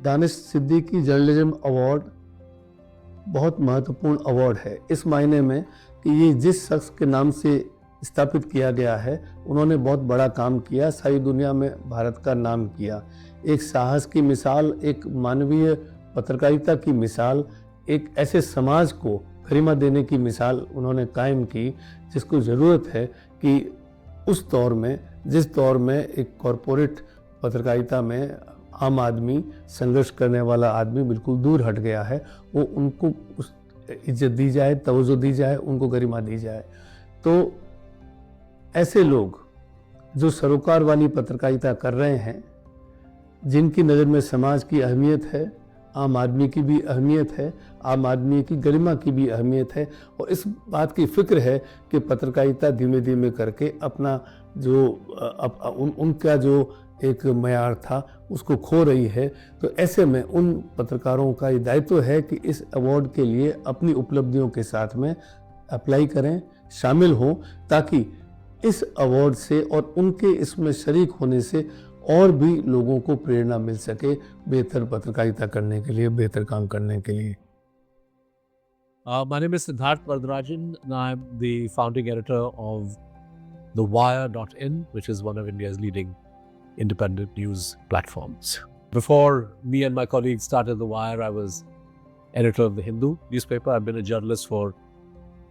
Danish Siddiqui journalism award बहुत महत्वपूर्ण award है इस मायने में कि ये जिस शख्स के नाम से स्थापित किया गया है, उन्होंने बहुत बड़ा काम किया, सारी दुनिया में भारत का नाम किया। एक साहस की मिसाल, एक मानवीय पत्रकारिता की मिसाल, एक ऐसे समाज को गरिमा देने की मिसाल उन्होंने कायम की, जिसको ज़रूरत है कि उस दौर में, जिस दौर में एक कॉरपोरेट पत्रकारिता में आम आदमी, संघर्ष करने वाला आदमी बिल्कुल दूर हट गया है, वो उनको उस इज्जत दी जाए, तवज्जो दी जाए, उनको गरिमा दी जाए। तो ऐसे लोग जो सरोकार वाली पत्रकारिता कर रहे हैं, जिनकी नज़र में समाज की अहमियत है, आम आदमी की भी अहमियत है, आम आदमी की गरिमा की भी अहमियत है, और इस बात की फ़िक्र है कि पत्रकारिता धीमे धीमे करके अपना जो उनका जो एक मयार था उसको खो रही है। तो ऐसे में उन पत्रकारों का ये दायित्व है कि इस अवार्ड के लिए अपनी उपलब्धियों के साथ में अप्लाई करें, शामिल हों, ताकि इस अवार्ड से और उनके इसमें शरीक होने से और भी लोगों को प्रेरणा मिल सके बेहतर पत्रकारिता करने के लिए, बेहतर काम करने के लिए। My name is Siddharth Varadarajan, and I'm the founding editor of TheWire.in, which is one of India's leading independent news platforms. Before me and my colleagues started The Wire, I was editor of The Hindu newspaper. I've been a journalist for,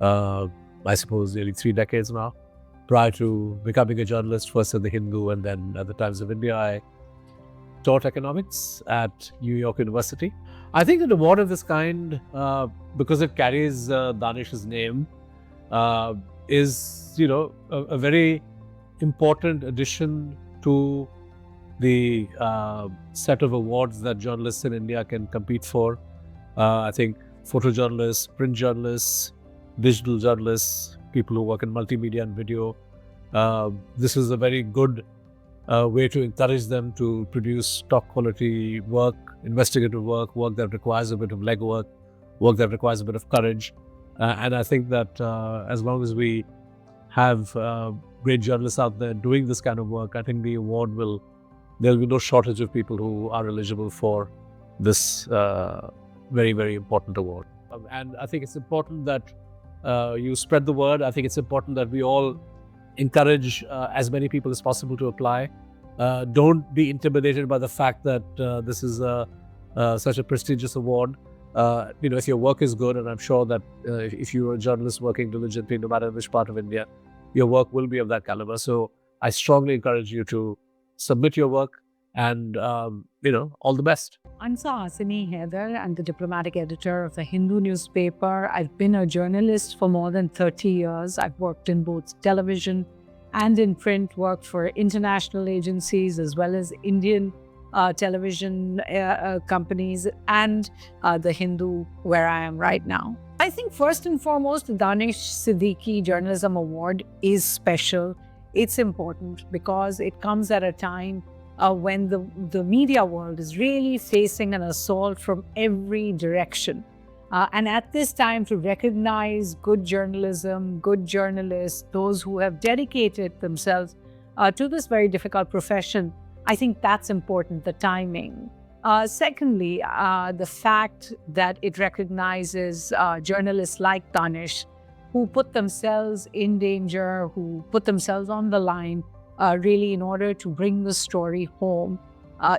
I suppose, nearly 3 decades now. Prior to becoming a journalist, first at The Hindu and then at the Times of India, I taught economics at New York University. I think an award of this kind, because it carries Danish's name, is, a very important addition to the set of awards that journalists in India can compete for. I think photojournalists, print journalists, digital journalists, people who work in multimedia and video, this is a very good way to encourage them to produce top quality work, investigative work, work that requires a bit of legwork, work that requires a bit of courage. And I think that as long as we have great journalists out there doing this kind of work, I think the award there'll be no shortage of people who are eligible for this very, very important award. And I think it's important that you spread the word. I think it's important that we all encourage as many people as possible to apply. Don't be intimidated by the fact that this is such a prestigious award. If your work is good, and I'm sure that if you're a journalist working diligently, no matter which part of India, your work will be of that caliber. So I strongly encourage you to submit your work and, all the best. I'm Sahasini Haider. I'm the diplomatic editor of the Hindu newspaper. I've been a journalist for more than 30 years. I've worked in both television and in print, worked for international agencies as well as Indian television companies and the Hindu, where I am right now. I think first and foremost, the Danish Siddiqui Journalism Award is special. It's important because it comes at a time when the media world is really facing an assault from every direction. And at this time, to recognize good journalism, good journalists, those who have dedicated themselves to this very difficult profession, I think that's important, the timing. Secondly, the fact that it recognizes journalists like Danish who put themselves in danger, who put themselves on the line, really in order to bring the story home.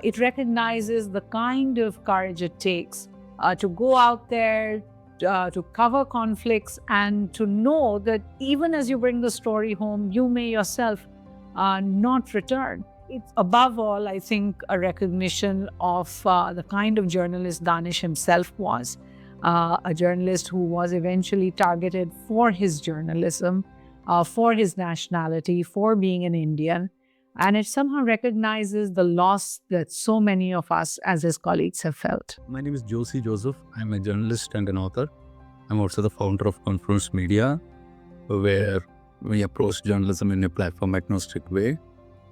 It recognizes the kind of courage it takes to go out there, to cover conflicts, and to know that even as you bring the story home, you may yourself not return. It's above all, I think, a recognition of the kind of journalist Danish himself was, a journalist who was eventually targeted for his journalism, for his nationality, for being an Indian. And it somehow recognizes the loss that so many of us as his colleagues have felt. My name is Josie Joseph. I'm a journalist and an author. I'm also the founder of Confluence Media, where we approach journalism in a platform agnostic way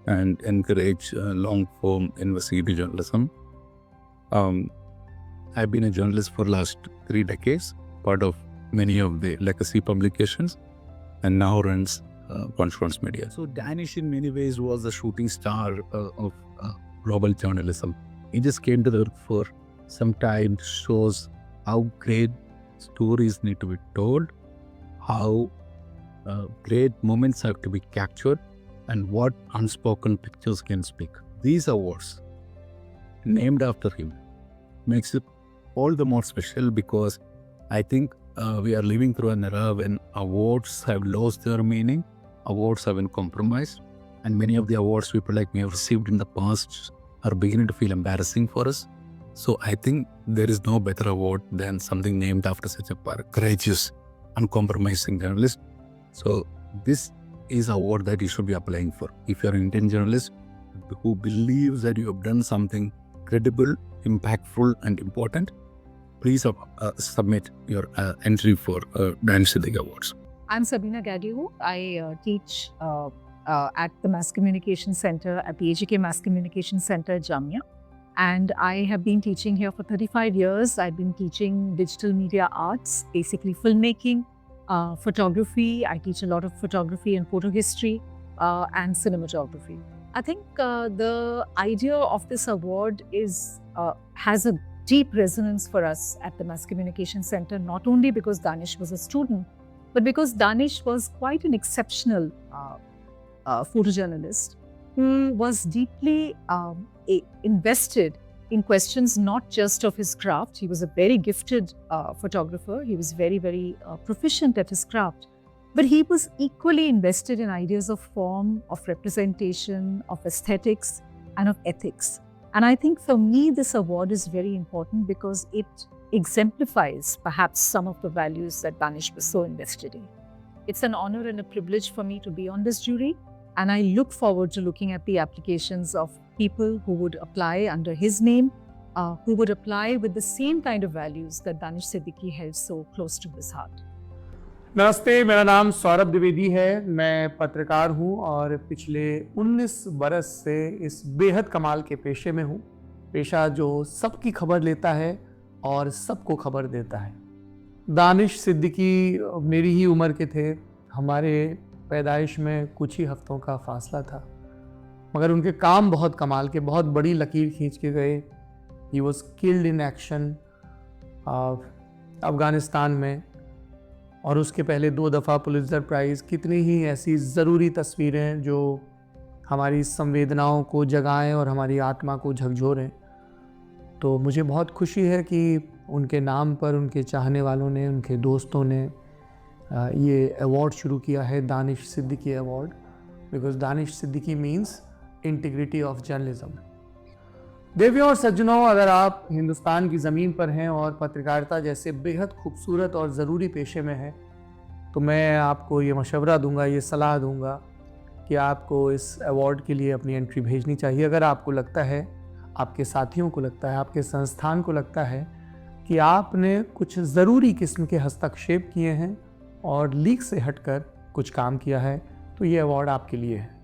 and encourage long-form investigative journalism. I've been a journalist for the last 3 decades, part of many of the legacy publications, and now runs Confluence Media. So Danish in many ways was the shooting star of global journalism. he just came to the work for some time, shows how great stories need to be told, how great moments have to be captured, and what unspoken pictures can speak. These awards, named after him, makes it all the more special because I think we are living through an era when awards have lost their meaning, awards have been compromised, and many of the awards people like me have received in the past are beginning to feel embarrassing for us. So I think there is no better award than something named after such a courageous, uncompromising journalist. So this is an award that you should be applying for. If you're an Indian journalist who believes that you have done something credible, impactful, and important, please submit your entry for Danish Siddiqui Awards. I'm Sabina Gadiu. I teach at the Mass Communication Center at the AGK Mass Communication Center, Jamia. And I have been teaching here for 35 years. I've been teaching digital media arts, basically filmmaking, photography. I teach a lot of photography and photo history and cinematography. I think the idea of this award has a deep resonance for us at the Mass Communication Center, not only because Danish was a student, but because Danish was quite an exceptional photojournalist who was deeply invested in questions not just of his craft. He was a very gifted photographer. He was very, very proficient at his craft. But he was equally invested in ideas of form, of representation, of aesthetics, and of ethics. And I think for me, this award is very important because it exemplifies perhaps some of the values that Danish was so invested in. It's an honor and a privilege for me to be on this jury. And I look forward to looking at the applications of people who would apply under his name, who would apply with the same kind of values that Danish Siddiqui held so close to his heart. नमस्ते, मेरा नाम सौरभ द्विवेदी है। मैं पत्रकार हूं और पिछले 19 बरस से इस बेहद कमाल के पेशे में हूं। पेशा जो सबकी खबर लेता है और सबको खबर देता है। दानिश सिद्दीकी मेरी ही उम्र के थे। हमारे पैदाइश में कुछ ही हफ्तों का फासला था, मगर उनके काम बहुत कमाल के, बहुत बड़ी लकीर खींच के गए। He was killed in action Afghanistan में, और उसके पहले 2 दफ़ा पुलित्ज़र प्राइज़। कितनी ही ऐसी ज़रूरी तस्वीरें जो हमारी संवेदनाओं को जगाएं और हमारी आत्मा को झकझोरें। तो मुझे बहुत खुशी है कि उनके नाम पर उनके चाहने वालों ने, उनके दोस्तों ने ये अवार्ड शुरू किया है, Danish Siddiqui award, because Danish Siddiqui means integrity of journalism. देवियों और सज्जनों, अगर आप हिंदुस्तान की ज़मीन पर हैं और पत्रकारिता जैसे बेहद खूबसूरत और ज़रूरी पेशे में हैं, तो मैं आपको ये मशवरा दूंगा, ये सलाह दूंगा कि आपको इस अवार्ड के लिए अपनी एंट्री भेजनी चाहिए। अगर आपको लगता है, आपके साथियों को लगता है, आपके संस्थान को लगता है कि आपने कुछ ज़रूरी किस्म के हस्तक्षेप किए हैं और लीक से हटकर कुछ काम किया है, तो ये अवार्ड आपके लिए है।